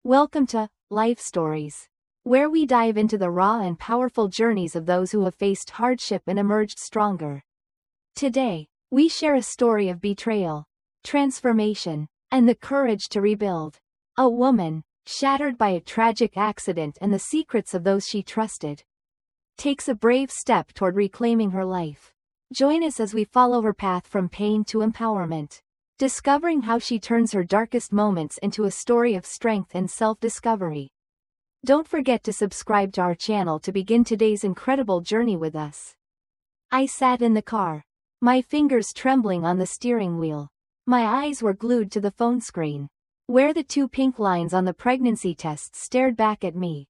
Welcome to Life Stories, where we dive into the raw and powerful journeys of those who have faced hardship and emerged stronger. Today, we share a story of betrayal, transformation, and the courage to rebuild. A woman, shattered by a tragic accident and the secrets of those she trusted, takes a brave step toward reclaiming her life. Join us as we follow her path from pain to empowerment, discovering how she turns her darkest moments into a story of strength and self-discovery. Don't forget to subscribe to our channel to begin today's incredible journey with us. I sat in the car, my fingers trembling on the steering wheel. My eyes were glued to the phone screen, where the two pink lines on the pregnancy test stared back at me.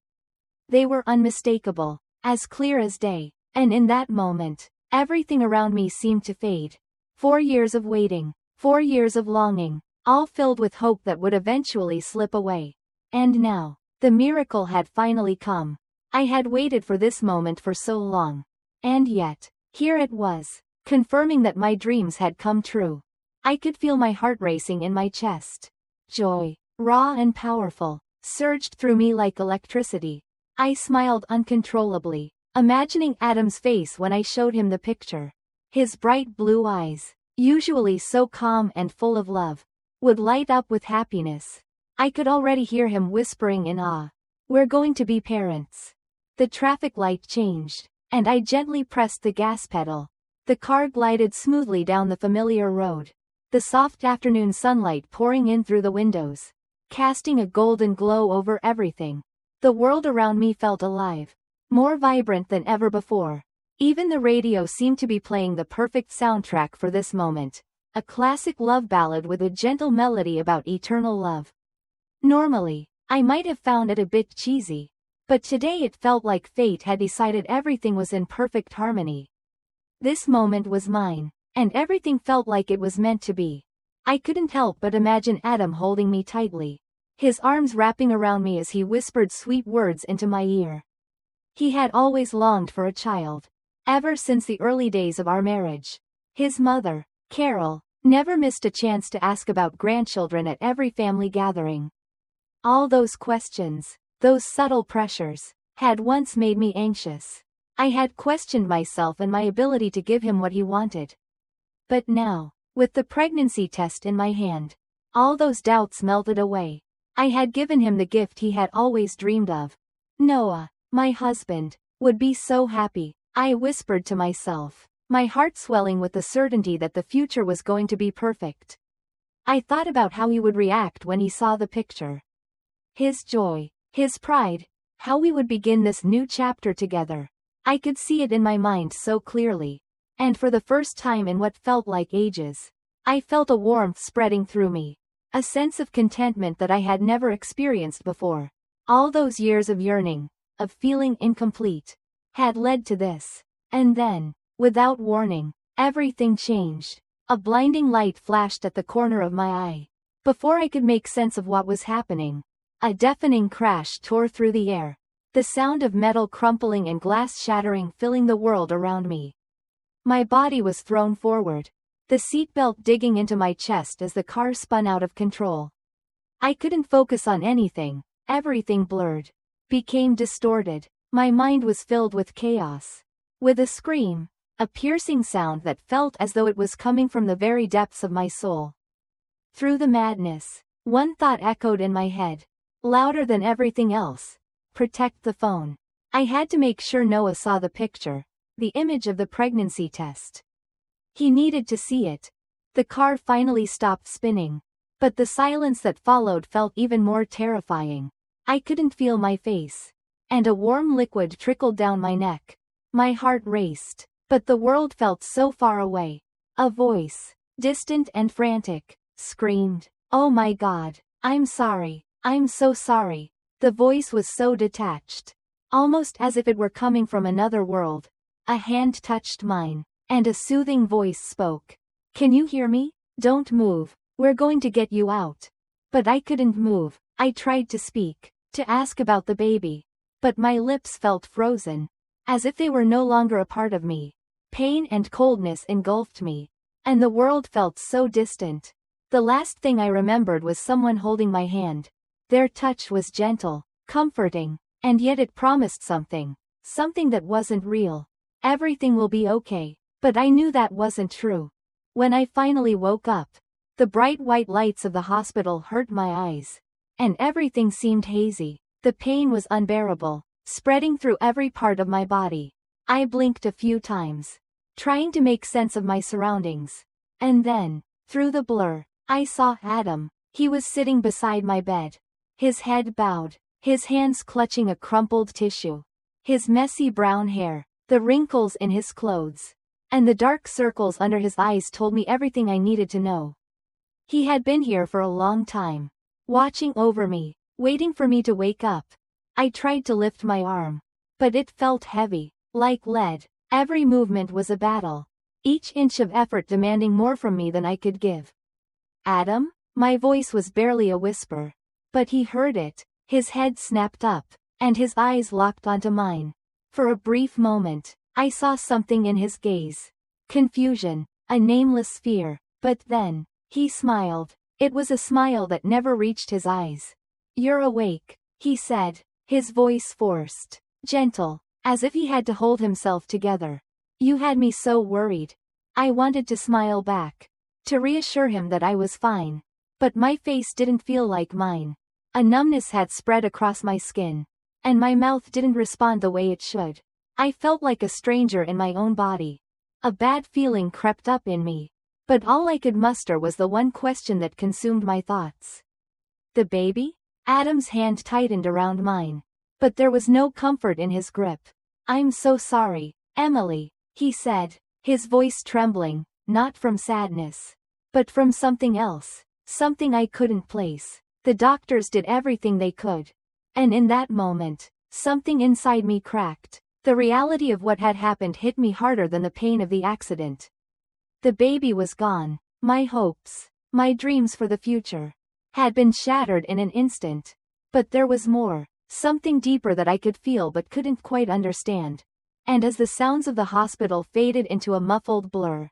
They were unmistakable, as clear as day, and in that moment, everything around me seemed to fade. 4 years of waiting, 4 years of longing, all filled with hope that would eventually slip away. And now, the miracle had finally come. I had waited for this moment for so long. And yet, here it was, confirming that my dreams had come true. I could feel my heart racing in my chest. Joy, raw and powerful, surged through me like electricity. I smiled uncontrollably, imagining Adam's face when I showed him the picture. His bright blue eyes, usually so calm and full of love, would light up with happiness. I could already hear him whispering in awe, "We're going to be parents." The traffic light changed, and I gently pressed the gas pedal. The car glided smoothly down the familiar road, the soft afternoon sunlight pouring in through the windows, casting a golden glow over everything. The world around me felt alive, more vibrant than ever before. Even the radio seemed to be playing the perfect soundtrack for this moment, a classic love ballad with a gentle melody about eternal love. Normally, I might have found it a bit cheesy, but today it felt like fate had decided everything was in perfect harmony. This moment was mine, and everything felt like it was meant to be. I couldn't help but imagine Adam holding me tightly, his arms wrapping around me as he whispered sweet words into my ear. He had always longed for a child, ever since the early days of our marriage. His mother, Carol, never missed a chance to ask about grandchildren at every family gathering. All those questions, those subtle pressures, had once made me anxious. I had questioned myself and my ability to give him what he wanted. But now, with the pregnancy test in my hand, all those doubts melted away. I had given him the gift he had always dreamed of. Noah, my husband, would be so happy, I whispered to myself, my heart swelling with the certainty that the future was going to be perfect. I thought about how he would react when he saw the picture. His joy, his pride, how we would begin this new chapter together. I could see it in my mind so clearly. And for the first time in what felt like ages, I felt a warmth spreading through me. A sense of contentment that I had never experienced before. All those years of yearning, of feeling incomplete, had led to this. And then, without warning, everything changed. A blinding light flashed at the corner of my eye. Before I could make sense of what was happening, a deafening crash tore through the air, the sound of metal crumpling and glass shattering filling the world around me. My body was thrown forward, the seatbelt digging into my chest as the car spun out of control. I couldn't focus on anything, everything blurred, became distorted. My mind was filled with chaos. With a scream, a piercing sound that felt as though it was coming from the very depths of my soul. Through the madness, one thought echoed in my head, louder than everything else: protect the phone. I had to make sure Noah saw the picture, the image of the pregnancy test. He needed to see it. The car finally stopped spinning, but the silence that followed felt even more terrifying. I couldn't feel my face, and a warm liquid trickled down my neck. My heart raced, but the world felt so far away. A voice, distant and frantic, screamed, "Oh my God, I'm sorry, I'm so sorry." The voice was so detached, almost as if it were coming from another world. A hand touched mine, and a soothing voice spoke. "Can you hear me? Don't move, we're going to get you out." But I couldn't move. I tried to speak, to ask about the baby, but my lips felt frozen, as if they were no longer a part of me. Pain and coldness engulfed me, and the world felt so distant. The last thing I remembered was someone holding my hand, Their touch was gentle, comforting, and yet it promised something. Something that wasn't real. Everything will be okay. But I knew that wasn't true. When I finally woke up, the bright white lights of the hospital hurt my eyes. And everything seemed hazy. The pain was unbearable, spreading through every part of my body. I blinked a few times, trying to make sense of my surroundings. And then, through the blur, I saw Adam. He was sitting beside my bed. His head bowed, his hands clutching a crumpled tissue. His messy brown hair, the wrinkles in his clothes, and the dark circles under his eyes told me everything I needed to know. He had been here for a long time, watching over me, waiting for me to wake up. I tried to lift my arm, but it felt heavy, like lead. Every movement was a battle, each inch of effort demanding more from me than I could give. Adam? My voice was barely a whisper. But he heard it. His head snapped up, and his eyes locked onto mine. For a brief moment, I saw something in his gaze. Confusion, a nameless fear, but then, he smiled. It was a smile that never reached his eyes. "You're awake," he said, his voice forced, gentle, as if he had to hold himself together. "You had me so worried." I wanted to smile back, to reassure him that I was fine. But my face didn't feel like mine. A numbness had spread across my skin, and my mouth didn't respond the way it should. I felt like a stranger in my own body. A bad feeling crept up in me, but all I could muster was the one question that consumed my thoughts. "The baby?" Adam's hand tightened around mine, but there was no comfort in his grip. "I'm so sorry, Emily," he said, his voice trembling, not from sadness, but from something else, something I couldn't place. The doctors did everything they could. And in that moment, something inside me cracked. The reality of what had happened hit me harder than the pain of the accident. The baby was gone. My hopes, my dreams for the future, had been shattered in an instant. But there was more, something deeper that I could feel but couldn't quite understand. And as the sounds of the hospital faded into a muffled blur,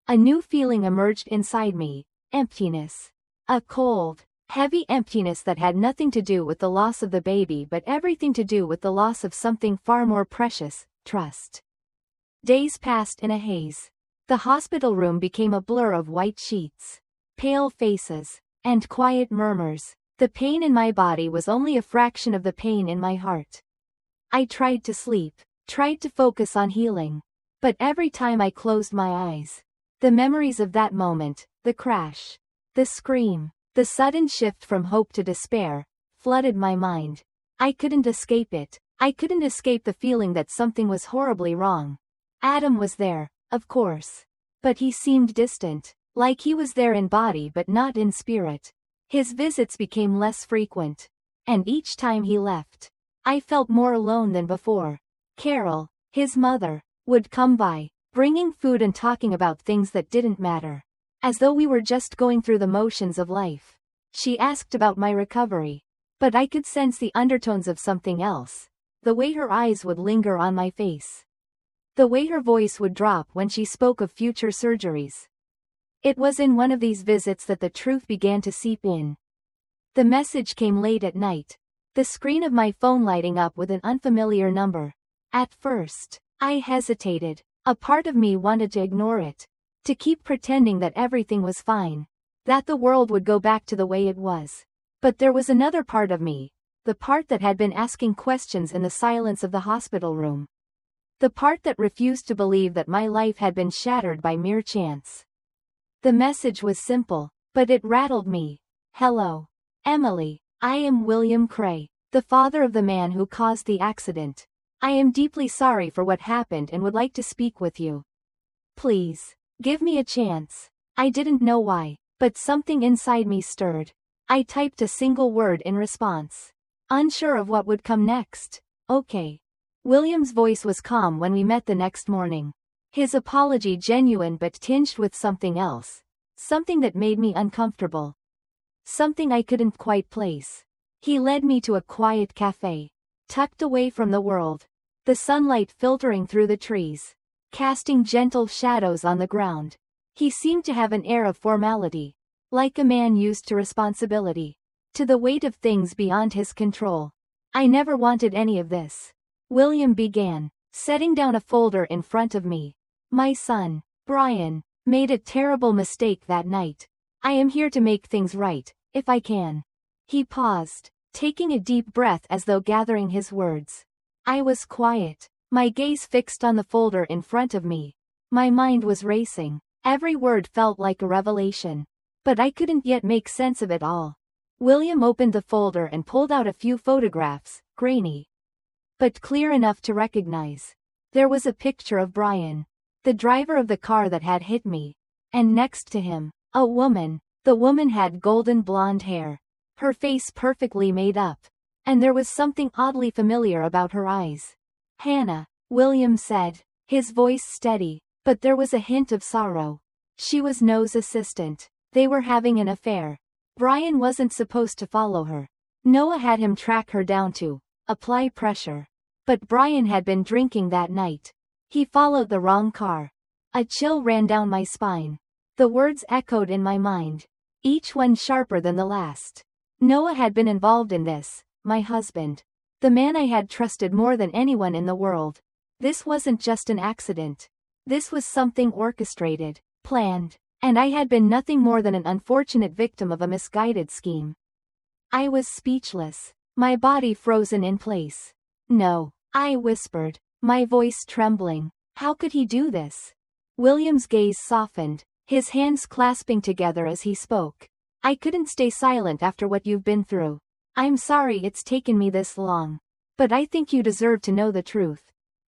a new feeling emerged inside me: emptiness. A cold, heavy emptiness that had nothing to do with the loss of the baby but everything to do with the loss of something far more precious: trust. Days passed in a haze. The hospital room became a blur of white sheets, pale faces, and quiet murmurs. The pain in my body was only a fraction of the pain in my heart. I tried to sleep, tried to focus on healing. But every time I closed my eyes, the memories of that moment, the crash, the scream, the sudden shift from hope to despair, flooded my mind. I couldn't escape it. I couldn't escape the feeling that something was horribly wrong. Adam was there, of course. But he seemed distant, like he was there in body but not in spirit. His visits became less frequent. And each time he left, I felt more alone than before. Carol, his mother, would come by, bringing food and talking about things that didn't matter. As though we were just going through the motions of life. She asked about my recovery. But I could sense the undertones of something else. The way her eyes would linger on my face. The way her voice would drop when she spoke of future surgeries. It was in one of these visits that the truth began to seep in. The message came late at night. The screen of my phone lighting up with an unfamiliar number. At first, I hesitated. A part of me wanted to ignore it. To keep pretending that everything was fine. That the world would go back to the way it was. But there was another part of me. The part that had been asking questions in the silence of the hospital room. The part that refused to believe that my life had been shattered by mere chance. The message was simple, but it rattled me. "Hello, Emily. I am William Cray, the father of the man who caused the accident. I am deeply sorry for what happened and would like to speak with you. Please, give me a chance." I didn't know why, but something inside me stirred. I typed a single word in response. Unsure of what would come next. "Okay." William's voice was calm when we met the next morning. His apology genuine but tinged with something else. Something that made me uncomfortable. Something I couldn't quite place. He led me to a quiet cafe, tucked away from the world. The sunlight filtering through the trees, casting gentle shadows on the ground. He seemed to have an air of formality, like a man used to responsibility. to the weight of things beyond his control. I never wanted any of this. William began, setting down a folder in front of me. My son, Brian, made a terrible mistake that night. I am here to make things right, if I can. He paused, taking a deep breath as though gathering his words. I was quiet, my gaze fixed on the folder in front of me. My mind was racing. Every word felt like a revelation. But I couldn't yet make sense of it all. William opened the folder and pulled out a few photographs, grainy, but clear enough to recognize. There was a picture of Brian, the driver of the car that had hit me. And next to him, a woman. The woman had golden blonde hair, her face perfectly made up. And there was something oddly familiar about her eyes. Hannah, William said, his voice steady, but there was a hint of sorrow. She was Noah's assistant. They were having an affair. Brian wasn't supposed to follow her. Noah had him track her down to apply pressure. But Brian had been drinking that night. He followed the wrong car. A chill ran down my spine. The words echoed in my mind, each one sharper than the last. Noah had been involved in this, my husband. The man I had trusted more than anyone in the world. This wasn't just an accident. This was something orchestrated, planned, and I had been nothing more than an unfortunate victim of a misguided scheme. I was speechless, my body frozen in place. No, I whispered, my voice trembling. How could he do this? William's gaze softened, his hands clasping together as he spoke. I couldn't stay silent after what you've been through. I'm sorry it's taken me this long. But I think you deserve to know the truth.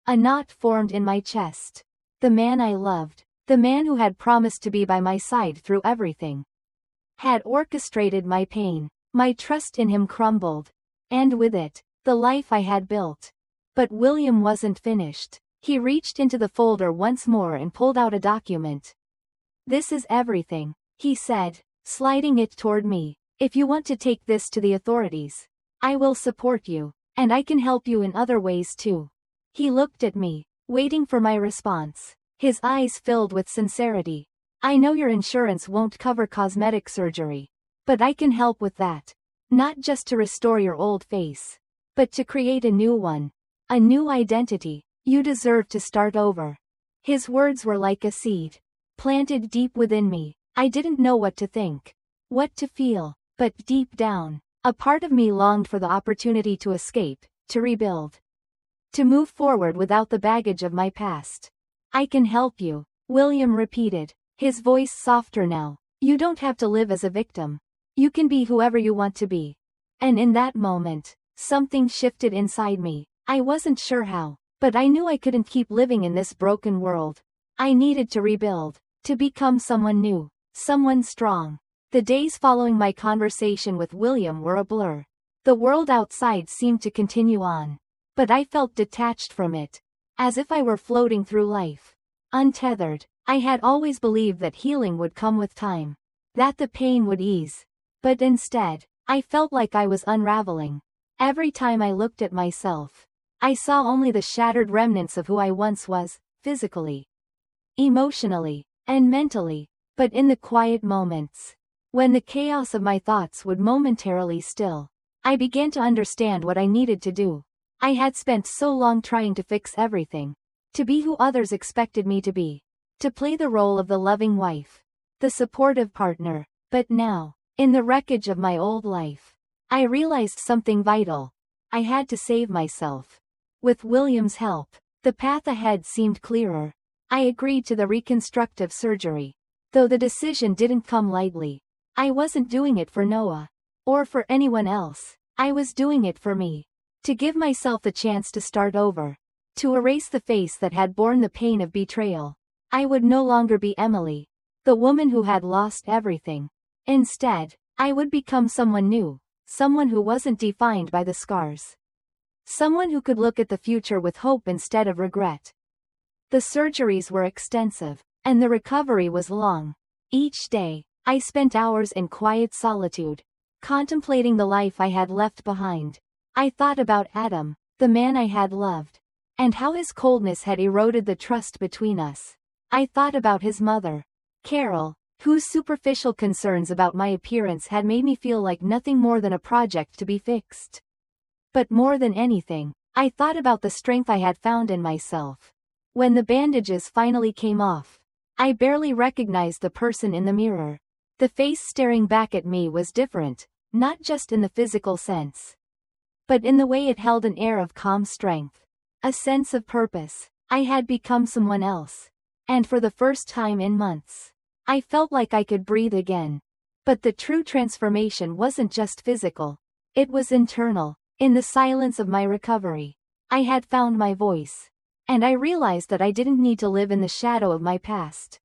A knot formed in my chest. The man I loved, the man who had promised to be by my side through everything, had orchestrated my pain. My trust in him crumbled. And with it, the life I had built. But William wasn't finished. He reached into the folder once more and pulled out a document. This is everything, he said, sliding it toward me. If you want to take this to the authorities, I will support you, and I can help you in other ways too. He looked at me, waiting for my response, his eyes filled with sincerity. I know your insurance won't cover cosmetic surgery, but I can help with that. Not just to restore your old face, but to create a new one. A new identity. You deserve to start over. His words were like a seed, planted deep within me. I didn't know what to think, what to feel, but deep down, a part of me longed for the opportunity to escape, to rebuild, to move forward without the baggage of my past. I can help you, William repeated, his voice softer now. You don't have to live as a victim. You can be whoever you want to be. And in that moment, something shifted inside me. I wasn't sure how, but I knew I couldn't keep living in this broken world. I needed to rebuild, to become someone new, someone strong. The days following my conversation with William were a blur. The world outside seemed to continue on, but I felt detached from it, as if I were floating through life, untethered. I had always believed that healing would come with time, that the pain would ease. But instead, I felt like I was unraveling. Every time I looked at myself, I saw only the shattered remnants of who I once was, physically, emotionally, and mentally. But in the quiet moments, when the chaos of my thoughts would momentarily still, I began to understand what I needed to do. I had spent so long trying to fix everything, to be who others expected me to be, to play the role of the loving wife, the supportive partner. But now, in the wreckage of my old life, I realized something vital. I had to save myself. With William's help, the path ahead seemed clearer. I agreed to the reconstructive surgery, though the decision didn't come lightly. I wasn't doing it for Noah, or for anyone else. I was doing it for me. To give myself the chance to start over, to erase the face that had borne the pain of betrayal. I would no longer be Emily, the woman who had lost everything. Instead, I would become someone new, someone who wasn't defined by the scars. Someone who could look at the future with hope instead of regret. The surgeries were extensive, and the recovery was long. Each day, I spent hours in quiet solitude, contemplating the life I had left behind. I thought about Adam, the man I had loved, and how his coldness had eroded the trust between us. I thought about his mother, Carol, whose superficial concerns about my appearance had made me feel like nothing more than a project to be fixed. But more than anything, I thought about the strength I had found in myself. When the bandages finally came off, I barely recognized the person in the mirror. The face staring back at me was different, not just in the physical sense, but in the way it held an air of calm strength, a sense of purpose. I had become someone else. And for the first time in months, I felt like I could breathe again. But the true transformation wasn't just physical. It was internal. In the silence of my recovery, I had found my voice. And I realized that I didn't need to live in the shadow of my past.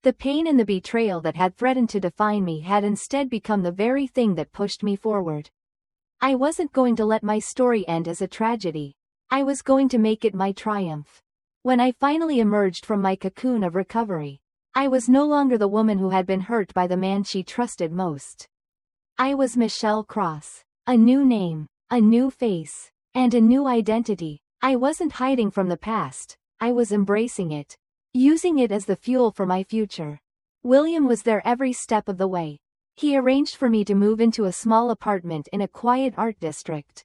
The pain and the betrayal that had threatened to define me had instead become the very thing that pushed me forward. I wasn't going to let my story end as a tragedy. I was going to make it my triumph. When I finally emerged from my cocoon of recovery, I was no longer the woman who had been hurt by the man she trusted most. I was Michelle Cross. A new name, a new face, and a new identity. I wasn't hiding from the past, I was embracing it, using it as the fuel for my future. William was there every step of the way. He arranged for me to move into a small apartment in a quiet art district,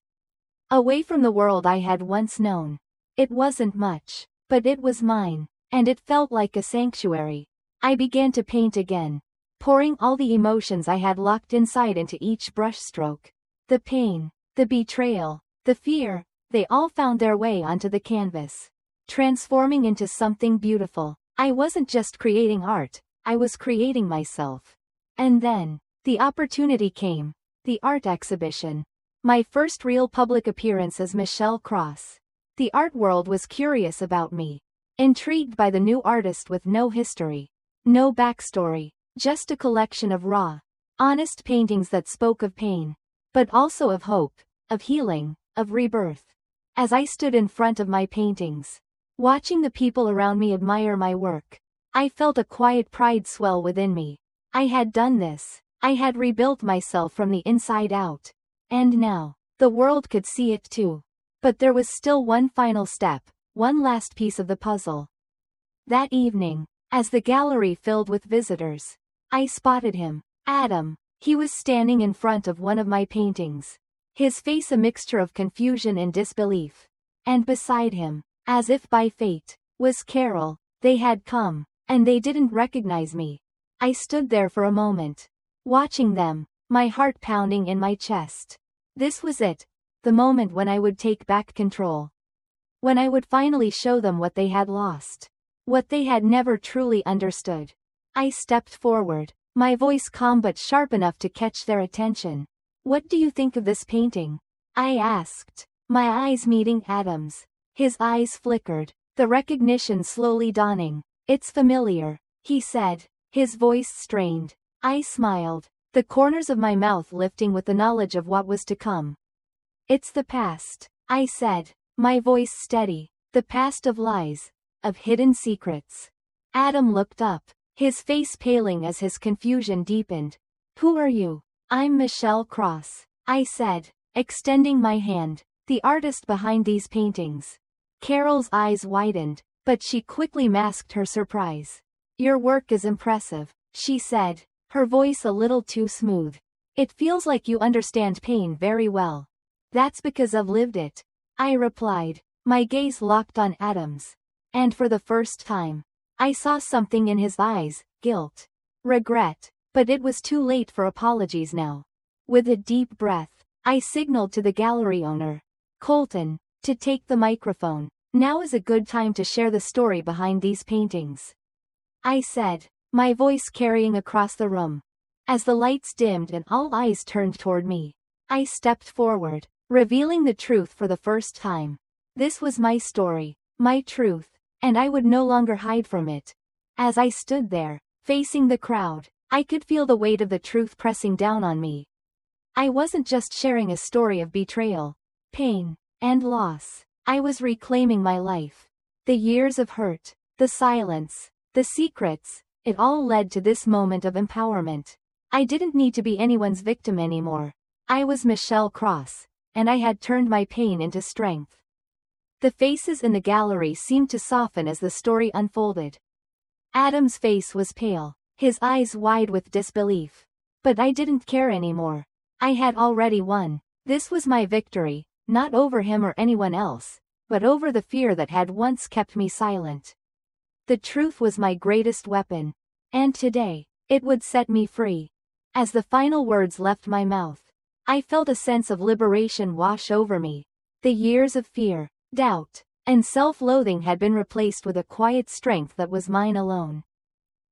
away from the world I had once known. It wasn't much, but it was mine, and it felt like a sanctuary. I began to paint again, pouring all the emotions I had locked inside into each brushstroke. The pain, the betrayal, the fear, they all found their way onto the canvas, transforming into something beautiful. I wasn't just creating art, I was creating myself. And then, the opportunity came, the art exhibition. My first real public appearance as Michelle Cross. The art world was curious about me, intrigued by the new artist with no history, no backstory, just a collection of raw, honest paintings that spoke of pain, but also of hope, of healing, of rebirth. As I stood in front of my paintings, watching the people around me admire my work, I felt a quiet pride swell within me. I had done this. I had rebuilt myself from the inside out. And now, the world could see it too. But there was still one final step, one last piece of the puzzle. That evening, as the gallery filled with visitors, I spotted him, Adam. He was standing in front of one of my paintings, his face a mixture of confusion and disbelief. And beside him, as if by fate, was Carol. They had come, and they didn't recognize me. I stood there for a moment, watching them, my heart pounding in my chest. This was it, the moment when I would take back control. When I would finally show them what they had lost, what they had never truly understood. I stepped forward, my voice calm but sharp enough to catch their attention. "What do you think of this painting?" I asked, my eyes meeting Adam's. His eyes flickered, the recognition slowly dawning. "It's familiar," he said, his voice strained. I smiled, the corners of my mouth lifting with the knowledge of what was to come. "It's the past," I said, my voice steady. "The past of lies, of hidden secrets." Adam looked up, his face paling as his confusion deepened. "Who are you?" "I'm Michelle Cross," I said, extending my hand, "the artist behind these paintings." Carol's eyes widened, but she quickly masked her surprise. "Your work is impressive," she said, her voice a little too smooth. "It feels like you understand pain very well." "That's because I've lived it," I replied, my gaze locked on Adam's. And for the first time, I saw something in his eyes, guilt, regret, but it was too late for apologies now. With a deep breath, I signaled to the gallery owner, Colton, to take the microphone. "Now is a good time to share the story behind these paintings," I said, my voice carrying across the room. As the lights dimmed and all eyes turned toward me, I stepped forward, revealing the truth for the first time. This was my story, my truth, and I would no longer hide from it. As I stood there, facing the crowd, I could feel the weight of the truth pressing down on me. I wasn't just sharing a story of betrayal, pain, and loss. I was reclaiming my life. The years of hurt, the silence, the secrets, it all led to this moment of empowerment. I didn't need to be anyone's victim anymore. I was Michelle Cross, and I had turned my pain into strength. The faces in the gallery seemed to soften as the story unfolded. Adam's face was pale, his eyes wide with disbelief. But I didn't care anymore. I had already won. This was my victory, not over him or anyone else, but over the fear that had once kept me silent. The truth was my greatest weapon. And today, it would set me free. As the final words left my mouth, I felt a sense of liberation wash over me. The years of fear, doubt, and self-loathing had been replaced with a quiet strength that was mine alone.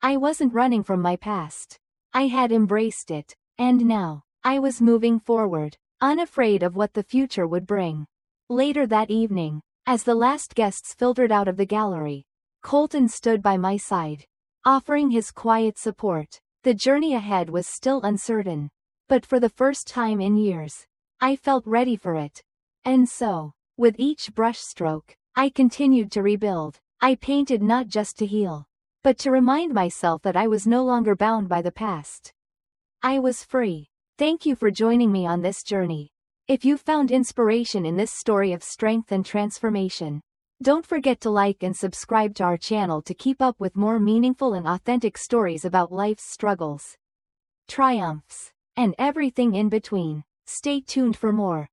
I wasn't running from my past. I had embraced it, and now, I was moving forward, unafraid of what the future would bring. Later that evening, as the last guests filtered out of the gallery, Colton stood by my side, offering his quiet support. The journey ahead was still uncertain, but for the first time in years, I felt ready for it. And so, with each brushstroke, I continued to rebuild. I painted not just to heal, but to remind myself that I was no longer bound by the past. I was free. Thank you for joining me on this journey. If you found inspiration in this story of strength and transformation, don't forget to like and subscribe to our channel to keep up with more meaningful and authentic stories about life's struggles, triumphs, and everything in between. Stay tuned for more.